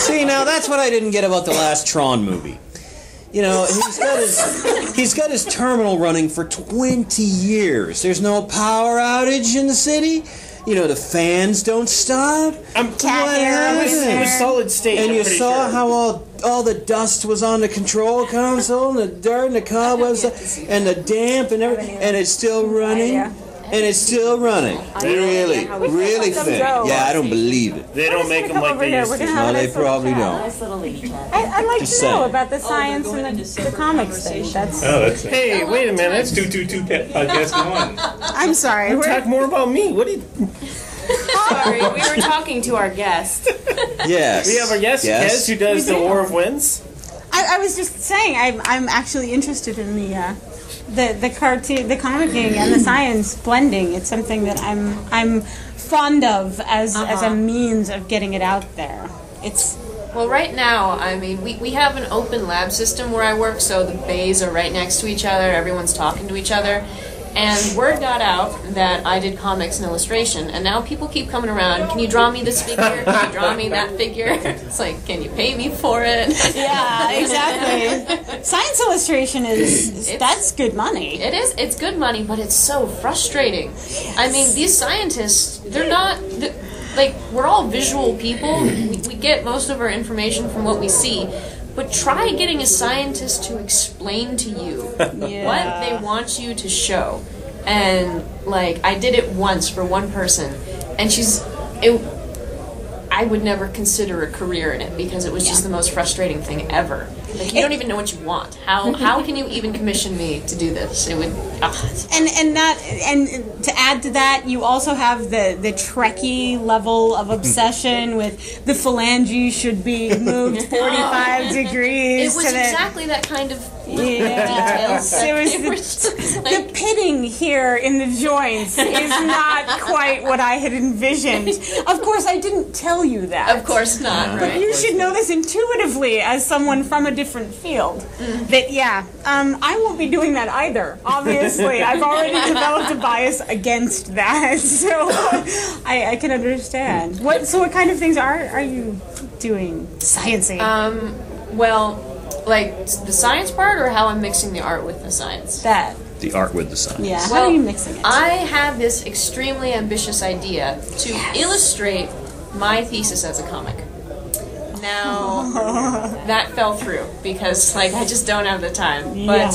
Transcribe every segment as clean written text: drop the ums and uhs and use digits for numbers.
See, now that's what I didn't get about the last Tron movie. You know, he's got his terminal running for 20 years. There's no power outage in the city. You know, the fans don't stop. It was solid state. And you saw how all the dust was on the control console, and the dirt and the cobwebs, and the damp and everything, and it's still running. And it's still running. Really thin. Yeah, I don't believe it. They don't make them like they used to. No, they probably don't. I'd like to know about the science and the comics thing. Hey, wait a minute. That's 222 podcast going. I'm sorry. Talk more about me. What do you... Sorry, we were talking to our guest. Yes. We have our guest, Kes, who does the War of Winds. I was just saying, I'm actually interested in the cartoon, the comicking, and the science blending. It's something that I'm fond of as a means of getting it out there. Well, right now, I mean, we have an open lab system where I work, so the bays are right next to each other. Everyone's talking to each other. And word got out that I did comics and illustration, and now people keep coming around. Can you draw me this figure? Can you draw me that figure? It's like, can you pay me for it? Yeah, exactly. Science illustration that's good money. It is. It's good money, but it's so frustrating. Yes. I mean, these scientists, they're not... Like, we're all visual people. We get most of our information from what we see. But try getting a scientist to explain to you what they want you to show. And, like, I did it once for one person, and I would never consider a career in it because it was just the most frustrating thing ever. Like, you don't even know what you want. How can you even commission me to do this? It would. And to add to that, you also have the Trekkie level of obsession with the phalange should be moved 45 degrees. It was exactly that kind of details. It was the pitting here in the joints is not quite what I had envisioned. Of course, I didn't tell you that. Of course not. But you should know this intuitively as someone from a different field. That I won't be doing that either. Obviously, I've already developed a bias against that, so I can understand. What kind of things are you doing? Sciencing. Well, like the science part, or how I'm mixing the art with the science. That. The art with the science. Yeah. How are you mixing it? I have this extremely ambitious idea to illustrate my thesis as a comic. Now, that fell through because, like, I just don't have the time. But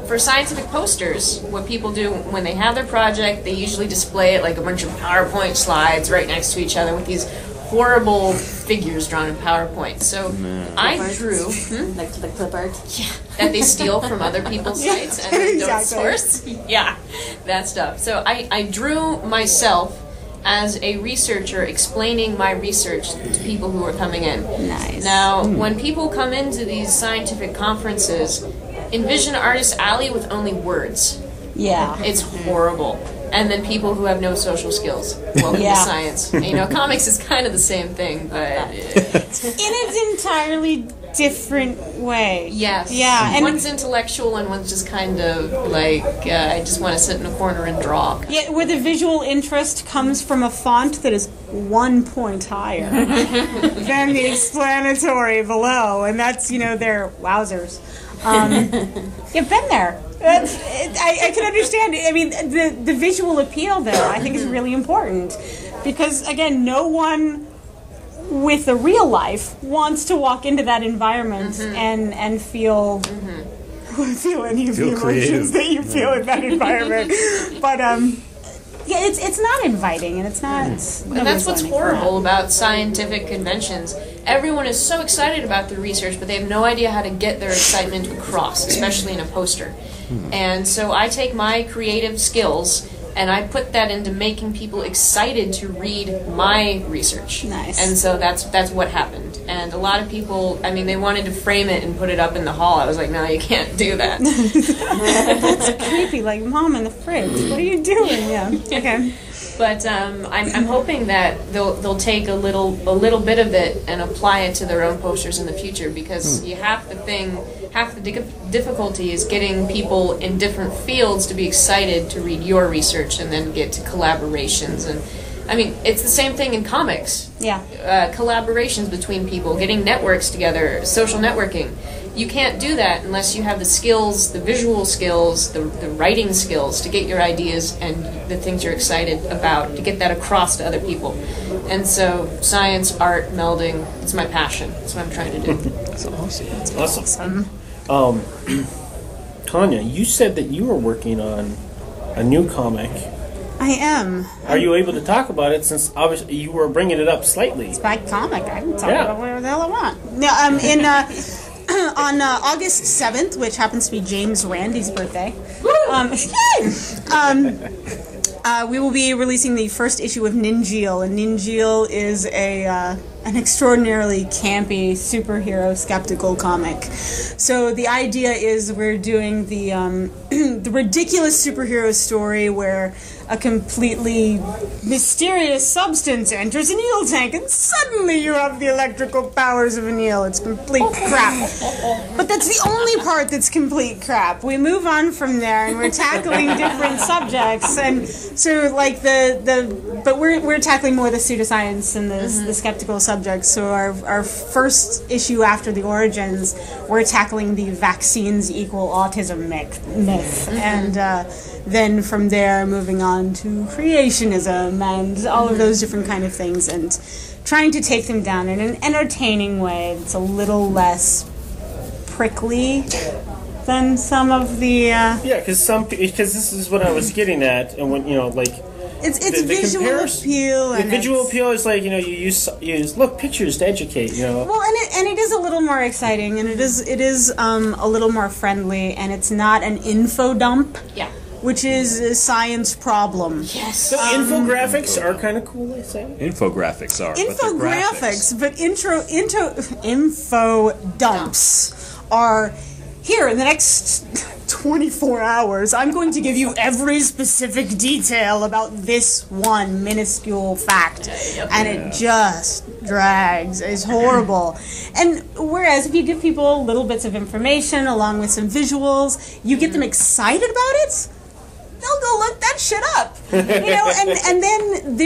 for scientific posters, what people do when they have their project, they usually display it like a bunch of PowerPoint slides right next to each other with these horrible figures drawn in PowerPoint. So I drew... Like the clip art? Yeah, that they steal from other people's sites and then don't source. Yeah, that stuff. So I drew myself as a researcher explaining my research to people who are coming in. Nice. Now, when people come into these scientific conferences, envision Artist Alley with only words. Yeah. It's horrible. And then people who have no social skills. Welcome to science. You know, comics is kind of the same thing, but... in its entirely different way. Yes. Yeah. And one's intellectual and one's just kind of like, I just want to sit in a corner and draw. Yeah, where the visual interest comes from a font that is 1 point higher than the explanatory below. And that's, they're wowzers. You've been there. I can understand. I mean, the visual appeal there, I think, is really important. Because, again, no one with a real life wants to walk into that environment and feel any of the emotions that you feel in that environment. But it's not inviting, and it's not. And that's what's horrible about scientific conventions. Everyone is so excited about their research, but they have no idea how to get their excitement across, especially in a poster. And so I take my creative skills and I put that into making people excited to read my research. Nice. And so that's what happened. And a lot of people, I mean, they wanted to frame it and put it up in the hall. I was like, no, you can't do that. That's creepy, like Mom in the fridge. What are you doing? Yeah. Okay. But I'm hoping that they'll take a little bit of it and apply it to their own posters in the future, because half the difficulty is getting people in different fields to be excited to read your research and then get to collaborations and I mean, it's the same thing in comics. Yeah. Collaborations between people, getting networks together, social networking. You can't do that unless you have the skills, the visual skills, the writing skills to get your ideas and the things you're excited about, to get that across to other people. And so science, art, melding, it's my passion. That's what I'm trying to do. That's awesome. That's awesome. Tanya, you said that you were working on a new comic. I am. Are you able to talk about it, since obviously you were bringing it up slightly? It's my comic. I can talk about whatever the hell I want. No, on August 7th, which happens to be James Randi's birthday, we will be releasing the first issue of Ninjeel, and Ninjeel is an extraordinarily campy superhero skeptical comic. So the idea is we're doing the the ridiculous superhero story where a completely mysterious substance enters an eel tank and suddenly you have the electrical powers of an eel. It's complete crap. But that's the only part that's complete crap. We move on from there and we're tackling different subjects, and so like but we're tackling more the pseudoscience and the skeptical subjects. So our first issue after the origins, we're tackling the vaccines equal autism myth, and then from there moving on to creationism and all of those different kind of things, and trying to take them down in an entertaining way that's a little less prickly than some of the because this is what I was getting at, and when it's the visual appeal. The visual appeal is like, you use look pictures to educate, Well, and it is a little more exciting, and it is a little more friendly, and it's not an info dump. Yeah. Which is a science problem. Yes. So infographics are kind of cool, I say. Infographics are. Infographics, but info dumps are here in the next 24 hours. I'm going to give you every specific detail about this one minuscule fact, and it just drags. It's horrible. And whereas if you give people little bits of information along with some visuals, you get them excited about it, they'll go look that shit up, and then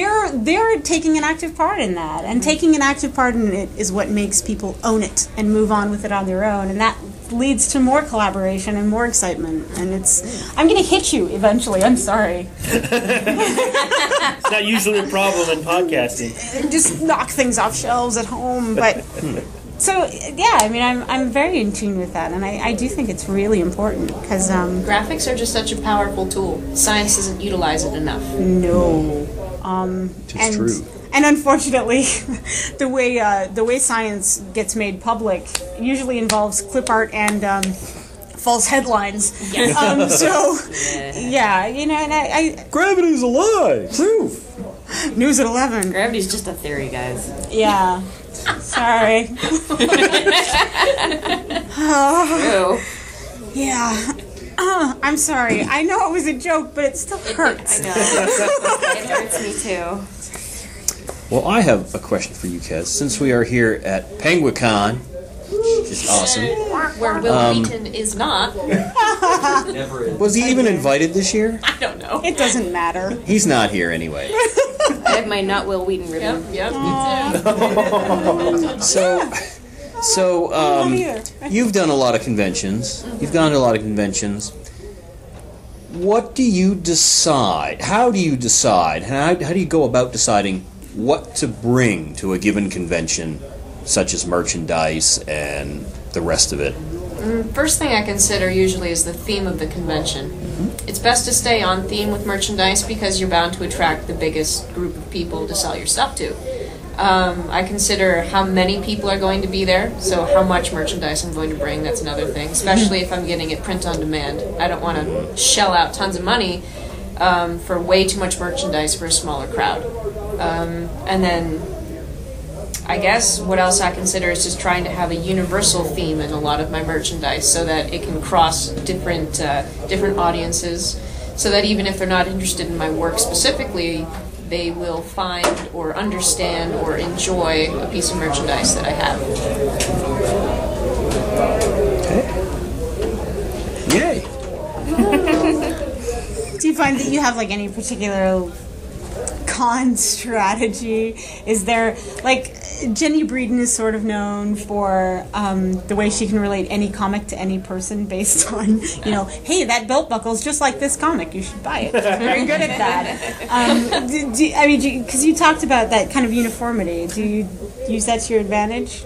they're taking an active part in that, and taking an active part in it is what makes people own it and move on with it on their own, and that leads to more collaboration and more excitement. And I'm gonna hit you eventually. I'm sorry. It's not usually a problem in podcasting. Just knock things off shelves at home, but. So, yeah, I mean, I'm very in tune with that, and I do think it's really important, because... graphics are just such a powerful tool. Science doesn't utilize it enough. No. It's true. And unfortunately, the way science gets made public usually involves clip art and false headlines. Yes. Yeah, and I Gravity's alive! Proof! News at 11. Gravity's just a theory, guys. Yeah. Sorry. True. Yeah. I'm sorry. I know it was a joke, but it still hurts. I know. It hurts me too. Well, I have a question for you, Kez. Since we are here at Penguicon, which is awesome. Where Will Wheaton is not. Was he even invited this year? I don't know. It doesn't matter. He's not here anyway. I have my not Will Wheaton ribbon. Yep, me too. So, you've done a lot of conventions. You've gone to a lot of conventions. What do you decide? How do you decide? How do you go about deciding what to bring to a given convention, such as merchandise and the rest of it? First thing I consider usually is the theme of the convention. It's best to stay on theme with merchandise because you're bound to attract the biggest group of people to sell your stuff to. I consider how many people are going to be there, so how much merchandise I'm going to bring, that's another thing, especially if I'm getting it print on demand. I don't want to shell out tons of money for way too much merchandise for a smaller crowd. And then I guess what else I consider is just trying to have a universal theme in a lot of my merchandise so that it can cross different audiences, so that even if they're not interested in my work specifically, they will find or understand or enjoy a piece of merchandise that I have. Okay. Yay. Do you find that you have like any particular con strategy? Is there, like, Jenny Breeden is sort of known for the way she can relate any comic to any person based on, you know, hey, that belt buckle's just like this comic, you should buy it. She's very good at that. I mean, because you talked about that kind of uniformity. Do you use that to your advantage?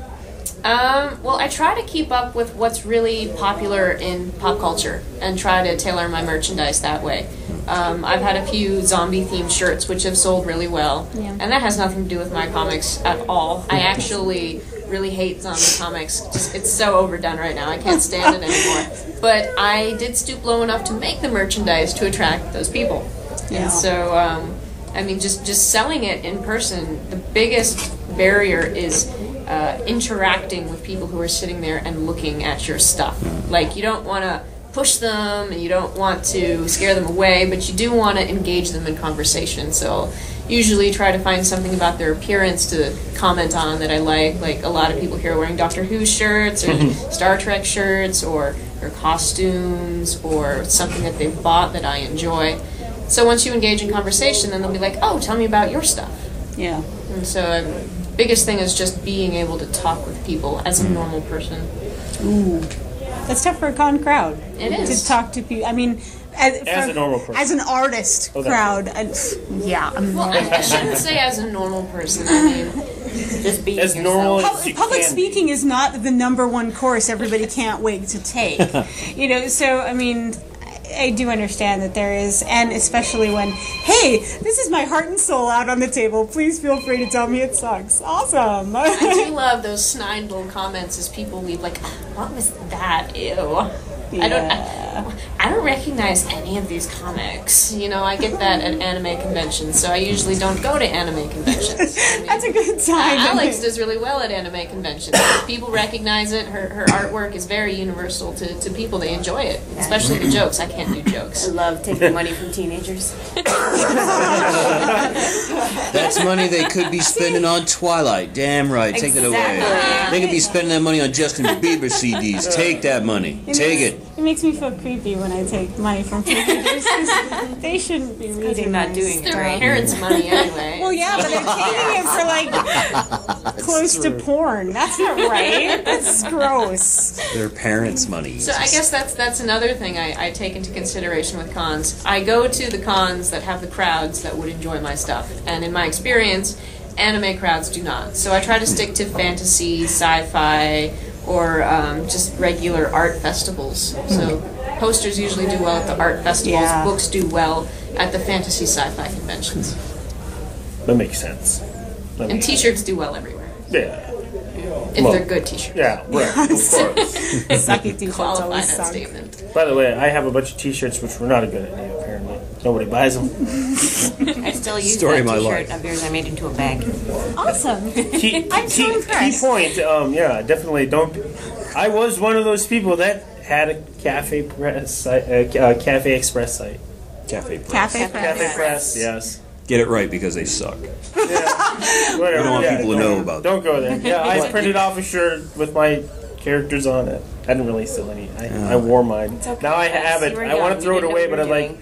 Well, I try to keep up with what's really popular in pop culture and try to tailor my merchandise that way. I've had a few zombie-themed shirts which have sold really well, and that has nothing to do with my comics at all. I actually really hate zombie comics. It's so overdone right now. I can't stand it anymore. But I did stoop low enough to make the merchandise to attract those people. Yeah. And so, I mean, just selling it in person, the biggest barrier is interacting with people who are sitting there and looking at your stuff. Like, you don't want to push them and you don't want to scare them away, but you do want to engage them in conversation. So usually try to find something about their appearance to comment on that I like. Like, a lot of people here are wearing Doctor Who shirts or Star Trek shirts or costumes or something that they've bought that I enjoy. So once you engage in conversation, then they'll be like, oh, tell me about your stuff. Yeah. And so biggest thing is just being able to talk with people as a normal person. Ooh. That's tough for a con crowd. It is. To talk to people. I mean, as a normal person. As an artist crowd. Yeah. Well, I shouldn't say as a normal person. I mean, just being as normal as you Public can speaking be. is not the #1 course everybody can't wait to take. You know, so, I mean, I do understand that there is, and especially when, hey, this is my heart and soul out on the table. Please feel free to tell me it sucks. Awesome. I do love those snide little comments as people leave, like, what was that? Ew. Yeah. I don't recognize any of these comics. You know, I get that at anime conventions, so I usually don't go to anime conventions. I mean, that's a good sign. Alex does really well at anime conventions. People recognize it. Her artwork is very universal to people. They enjoy it, especially the jokes. I can't do jokes. I love taking money from teenagers. That's money they could be spending on Twilight. Damn right. Take it away. They could be spending that money on Justin Bieber CDs. Take that money. Take it. It makes me feel creepy when I take money from teenagers. They shouldn't be reading. You're not doing it Their right. parents' money anyway. Well, yeah, but they're taking it for, like, close to porn. That's not right. That's gross. Their parents' money. So I guess that's another thing I take into consideration with cons. I go to the cons that have the crowds that would enjoy my stuff, and in my experience, anime crowds do not. So I try to stick to fantasy, sci-fi, or just regular art festivals. So posters usually do well at the art festivals. Yeah. Books do well at the fantasy sci-fi conventions. That makes sense. And t-shirts do well everywhere. Yeah. If they're good t-shirts. Yeah, right. Of course. Sucky t-shirts Qualify always that suck. statement. By the way, I have a bunch of t-shirts which were not a good idea, apparently. Nobody buys them. I still use Story of that my t-shirt life. of yours I made into a bag. Awesome. I'm so key impressed. point, yeah, definitely don't. I was one of those people that had a Cafe Press site, Cafe Express site. Cafe Press. Cafe Press. Cafe Press, yes. Get it right because they suck. Yeah. Whatever. We don't want yeah, people to know about Don't go there. Yeah, I printed off a shirt with my characters on it. I didn't really sell any. I wore mine. Okay, Now I have it. you were I want young. to throw You it didn't know away, what but you I'm were like,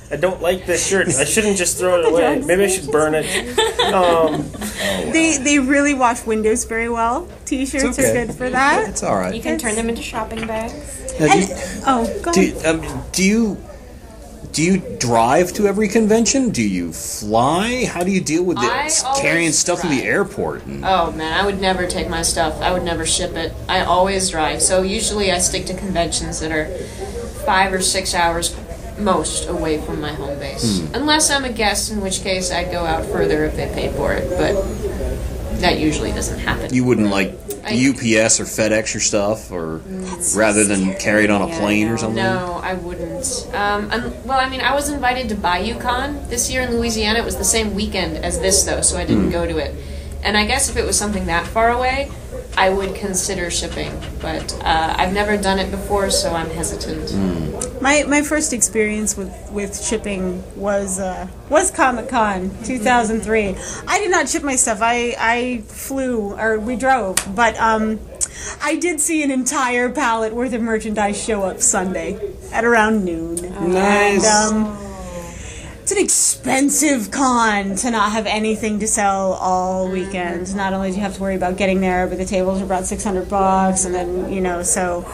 I don't like this shirt. I shouldn't just throw it away. Maybe I should burn it. They really wash windows very well. T-shirts It's okay. are good for that. It's all right. You can turn them into shopping bags. Now, Go do, ahead. do you drive to every convention? Do you fly? How do you deal with I this? always Carrying stuff to the drive. airport. And, Oh man, I would never take my stuff. I would never ship it. I always drive. So usually I stick to conventions that are 5 or 6 hours most away from my home base. Unless I'm a guest, in which case I'd go out further if they paid for it, but that usually doesn't happen. you wouldn't like UPS or FedEx your stuff, or rather than carry it on a plane or something? No, I wouldn't. Well, I mean, I was invited to BayouCon this year in Louisiana. It was the same weekend as this, though, so I didn't go to it. And I guess if it was something that far away, I would consider shipping. But I've never done it before, so I'm hesitant. My first experience with shipping was Comic-Con 2003. I did not ship my stuff. I flew, or we drove, but I did see an entire pallet worth of merchandise show up Sunday at around noon. Nice. And It's an expensive con to not have anything to sell all weekend. Not only do you have to worry about getting there, but the tables are about $600, and then, you know, so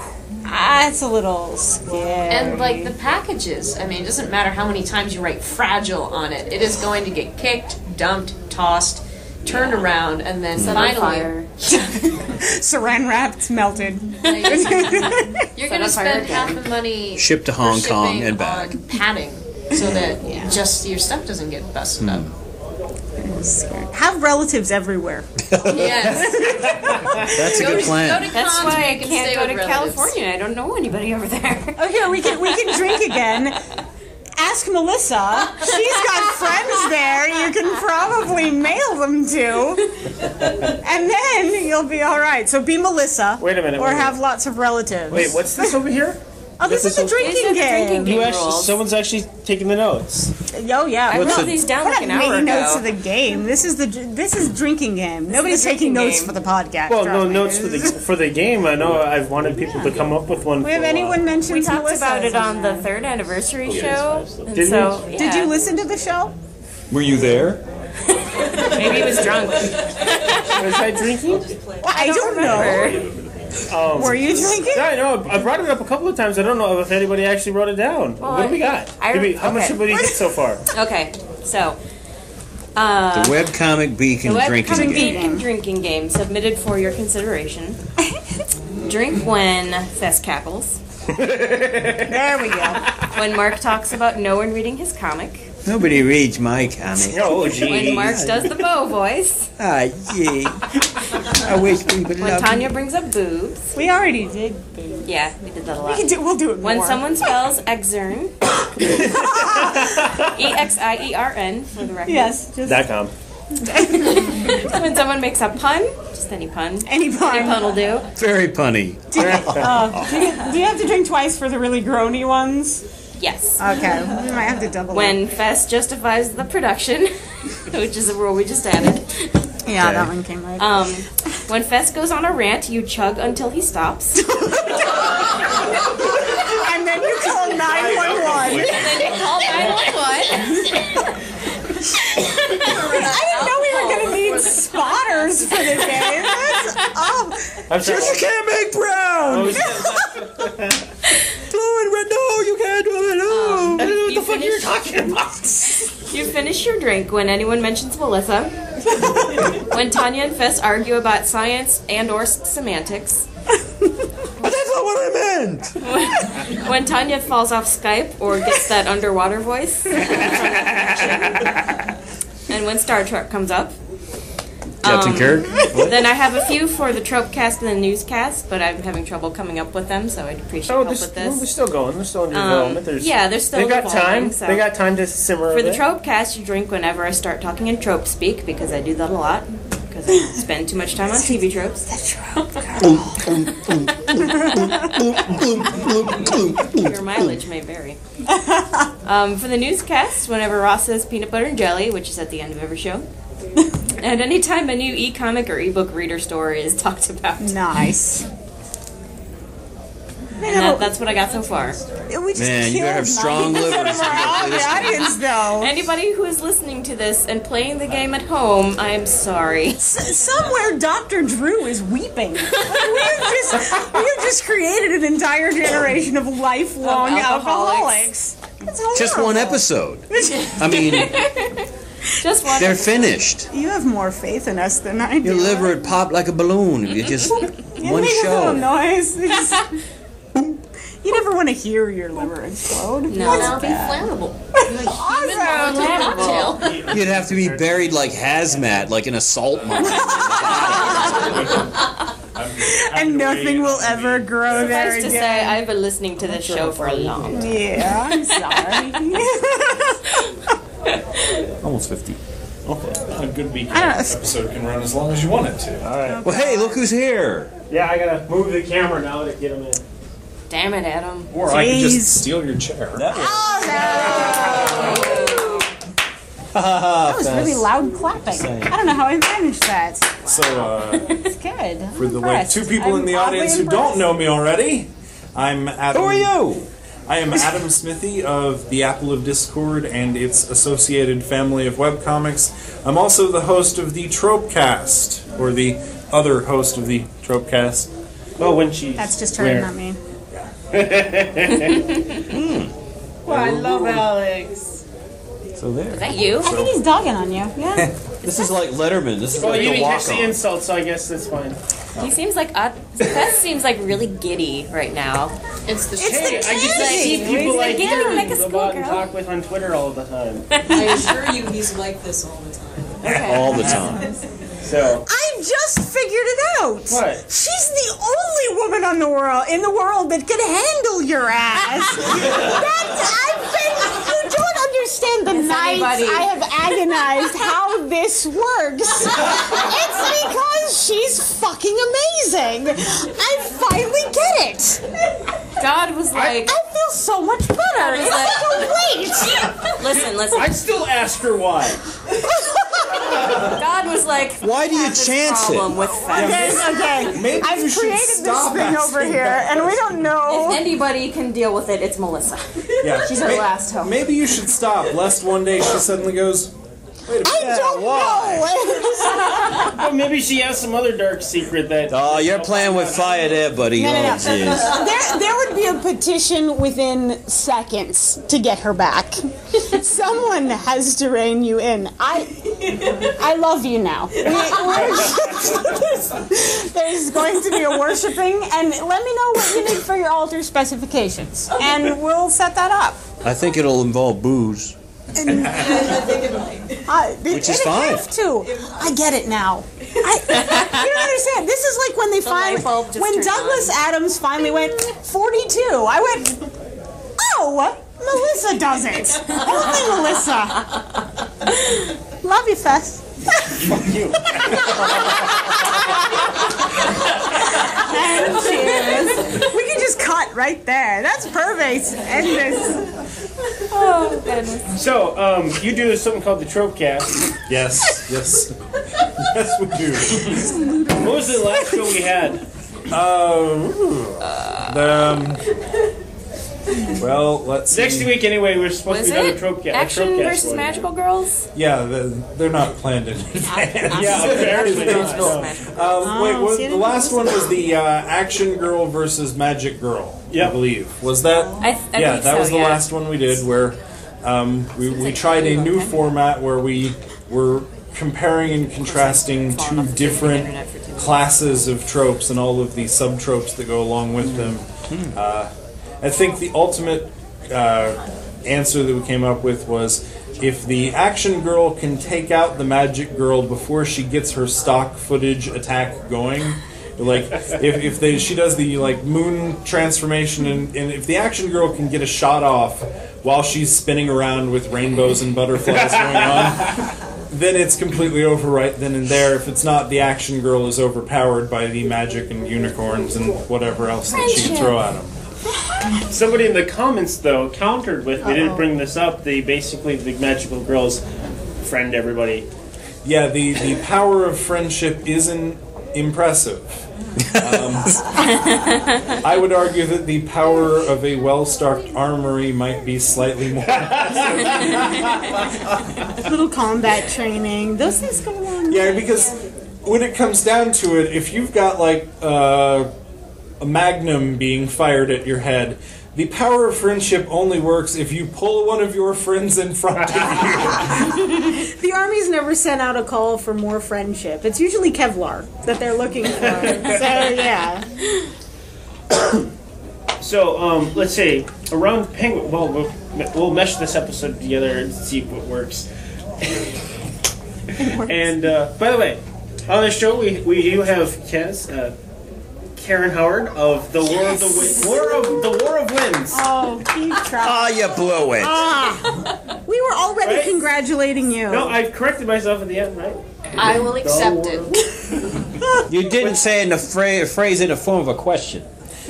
it's a little scary. And like the packages, I mean, it doesn't matter how many times you write fragile on it. It is going to get kicked, dumped, tossed, turned around, and then finally saran wrapped, melted. You're going to spend half the money shipped to Hong Kong and back on padding, so that just your stuff doesn't get busted up. Have relatives everywhere. Yes. That's a good plan. That's cons why where I you can can't stay go with to relatives. California. I don't know anybody over there. Oh, here, we can drink again. Ask Melissa. She's got friends there you can probably mail them to. And then you'll be all right. So be Melissa. Wait a minute. Or have lots of relatives. Wait, what's this over here? Oh, this is a drinking game. Someone's actually taking the notes. Oh, yeah. I wrote these down like an hour ago. Notes of the game. This is drinking game. Nobody's taking notes for the podcast. Well, no notes for the game. I know I've wanted people to come up with one. We have anyone mentioned? We talked about it on the 3rd anniversary show. Did we? Did you listen to the show? Were you there? Maybe he was drunk. Was I drinking? I don't know. Were you drinking? Yeah, I know. I brought it up a couple of times. I don't know if anybody actually wrote it down. What do we got? How much have we hit so far? Okay, so the Webcomic Beacon drinking game. Drinking game submitted for your consideration. Drink when Fes cackles. There we go. When Mark talks about no one reading his comic. Nobody reads my comic. Oh, gee. When Mark does the bow voice. Ah, gee. I wish we would When love Tanya brings up boobs. We already did. Yeah, we did that a lot. We'll do it more. When someone spells exern. EXIERN for the record. Yes. .com. When someone makes a pun, just any pun. Any pun. Any pun will do. Very punny. Do you have to drink twice for the really groany ones? Yes. Okay. We might have to double When Fes justifies the production, which is a rule we just added. Yeah, that one came right. When Fes goes on a rant, you chug until he stops. And then you call 911. And then you call 911. I didn't know we were going to need spotters for the game. That's You can't make brown! Blue and red, no, you can't do it, no! I don't know what the fuck you're talking about. You finish your drink when anyone mentions Melissa. When Tanya and Fes argue about science and or semantics. But that's not what I meant! When Tanya falls off Skype or gets that underwater voice. And when Star Trek comes up. Captain Kirk? Then I have a few for the Tropecast and the Newscast, but I'm having trouble coming up with them, so I'd appreciate help with They're this. still going. They're still in development. They're still They got evolving, time. so. They got time to simmer. For the bit. Tropecast, you drink whenever I start talking in trope speak, because I do that a lot. Because I spend too much time on TV tropes. Your mileage may vary. For the Newscast, whenever Ross says peanut butter and jelly, which is at the end of every show. And anytime a new e-comic or e-book reader story is talked about. nice. And that's what I got so far. We just Man, you better have strong livers. of the audience, though. Anybody who is listening to this and playing the game at home, I am sorry. Somewhere Dr. Drew is weeping. We've just created an entire generation of lifelong alcoholics. That's Just one horrible. episode. I mean, Just one. they're finished. You have more faith in us than I do. Your liver would pop like a balloon. You just You one make a little show. noise. You never want to hear your liver explode. No. That'll be flammable. Awesome. You'd have to be buried like hazmat, like in a salt mine. And nothing will ever grow there Suffice to again. say, I've been listening to this show for a long time. Yeah, I'm sorry. Almost 50. Okay. A good weekend episode can run as long as you want it to. All right. Well, hey, look who's here. Yeah, I gotta move the camera now to get them in. Damn it, Adam. Or I could Jeez. just steal your chair. That was really loud clapping. I don't know how I managed that. So, It's good. I'm for the impressed. two people in the I'm audience who oddly don't know me already, I'm Adam. Who are you? I am Adam Smithee of the Apple of Discord and its associated family of webcomics. I'm also the host of the Tropecast, or the other host of the Tropecast. Well, when she's That's just her, not me. Well, I love Alex. So there. Is that you? I think he's dogging on you. Yeah. This is like Letterman. This is Well, like you the didn't catch the walk-on. insult, so I guess that's fine. He seems like Fes seems like really giddy right now. It's the Hey, I get to see people like you about and talk with on Twitter all the time. I assure you he's like this all the time. All the time. So I just figured it out. What? She's the only woman in the world that can handle your ass. You don't understand the nights I have agonized how this works. It's because she's fucking amazing. I finally get it. God was like, I feel so much better. It's like a weight. listen. I still ask her why. God was like, Why do you this chance problem it? with Fes. Okay. Maybe I've you should created this stop thing over asking here, that. and we don't know. If anybody can deal with it, it's Melissa. Yeah. She's our last hope. Maybe you should stop, lest one day she suddenly goes, wait a minute. I don't know. Well, maybe she has some other dark secret that. Oh, you're playing with fire there, buddy. No. Oh, jeez. There would be a petition within seconds to get her back. Someone has to rein you in. I love you now. There's going to be a worshiping, and let me know what you need for your altar specifications, and we'll set that up. I think it'll involve booze. I think it might. Which is fine. Have to. I get it now. You don't understand. This is like when they light bulb just turned Douglas Adams finally went 42. I went, oh, Melissa does it. Only Melissa. Love you, Fes. Fuck you. And cheers. We can just cut right there. That's perfect. End this. Oh, goodness. So, you do something called the Tropecast. Yes. Yes, we do. What was the last show we had? Well, let's see. Next week, anyway, we're supposed Was to be on it the Tropecast. Action versus Magical Girls? Yeah, they're not planned in advance. Yeah, apparently not. The last one was the Action Girl versus Magic Girl, I believe. Was that? I think that was so, the yeah. last one we did, where we tried a new format where we were comparing and contrasting two different classes of tropes and all of the sub-tropes that go along with them. I think the ultimate answer that we came up with was, if the Action Girl can take out the Magic Girl before she gets her stock footage attack going, like if she does the moon transformation, and if the Action Girl can get a shot off while she's spinning around with rainbows and butterflies going on, then it's completely over right then and there. If it's not, the Action Girl is overpowered by the magic and unicorns and whatever else that she can throw at them. Somebody in the comments, though, countered with, they didn't bring this up, the magical girls friend everybody. Yeah, the power of friendship isn't impressive. I would argue that the power of a well-stocked armory might be slightly more impressive. Little combat training. Those things go along. Yeah, because when it comes down to it, if you've got a magnum being fired at your head, the power of friendship only works if you pull one of your friends in front of you. The Army's never sent out a call for more friendship. It's usually Kevlar that they're looking for. So, yeah. So, let's say, around Penguin... Well, we'll mesh this episode together and see what works. And, by the way, on the show, we do have Karen Howard of the War of the War of Winds. Oh, keep track. Ah, you blew it. We were already congratulating you. No, I corrected myself at the end, right? I will accept it. You didn't say in the phrase in the form of a question.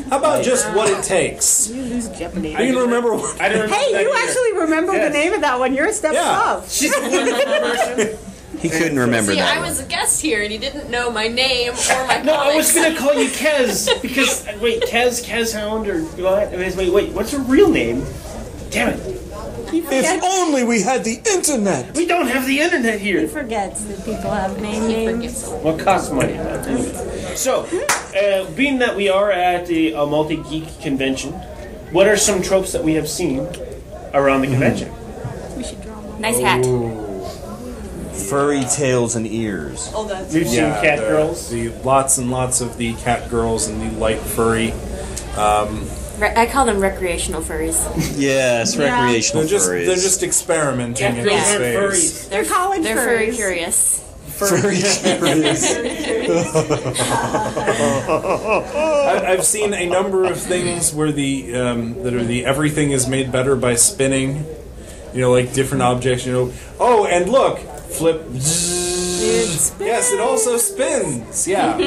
How about just what it takes? You lose Jeopardy. I can remember what... I didn't remember Hey, that you either. actually remember the name of that one. You're a step above. She's a wonderful person. He couldn't remember See, that. I was a guest here, and he didn't know my name or my No, I was comics. gonna call you Kez because wait, Kez Hound or what? Wait, what's her real name? Damn it, If only we had the internet. we don't have the internet He here. forgets that people have names. Well, it costs money. But anyway. So, being that we are at a multi-geek convention, what are some tropes that we have seen around the convention? We should draw one. Nice hat. Furry tails and ears. Oh, that's We've seen cat girls. The lots and lots of the cat girls and the light furry. I call them recreational furries. Yes, recreational They're furries. just experimenting Cat in girls this aren't phase. furries. They're college They're furry furries. curious. Furry curious. I've seen a number of things where the everything is made better by spinning. You know, like different objects. You know, oh, and look, flip. Yes, it also spins. Yeah.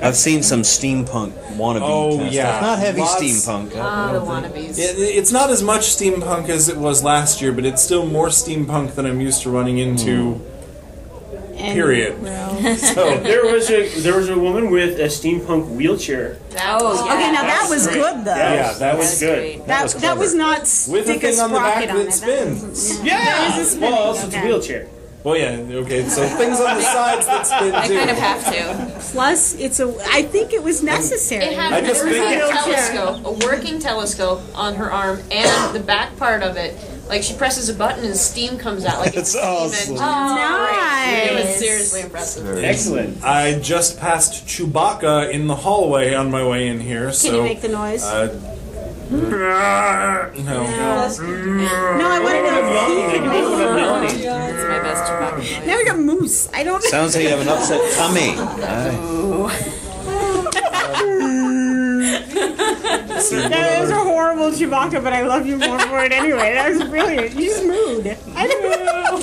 I've seen some steampunk wannabe. Oh, kind of yeah. stuff. Not heavy Lots- steampunk. The wannabes. It's not as much steampunk as it was last year, but it's still more steampunk than I'm used to running into. Period. So There was a woman with a steampunk wheelchair. Oh, yeah. Okay, now that was good though. Yeah, that was good. Great. That was not with a stick a thing on the back sprocket on that it. spins. Yeah. There's a spinning, Well, also it's a okay. wheelchair. Well, yeah, okay. So things on the sides that spin I too. kind of have to. Plus, I think it was necessary. It had I a just working think- telescope, a working telescope on her arm, and the back part of it, like she presses a button and steam comes out. Like That's it's awesome. steam engine. It was Nice. seriously impressive. Excellent. I just passed Chewbacca in the hallway on my way in here. Can So you make the noise? no. No, I want to know. It's my best Chewbacca. Now we got moose. I don't. Sounds like you have an upset tummy. That was a horrible Chewbacca, but I love you more for it anyway. That was brilliant. You just moved. I don't know.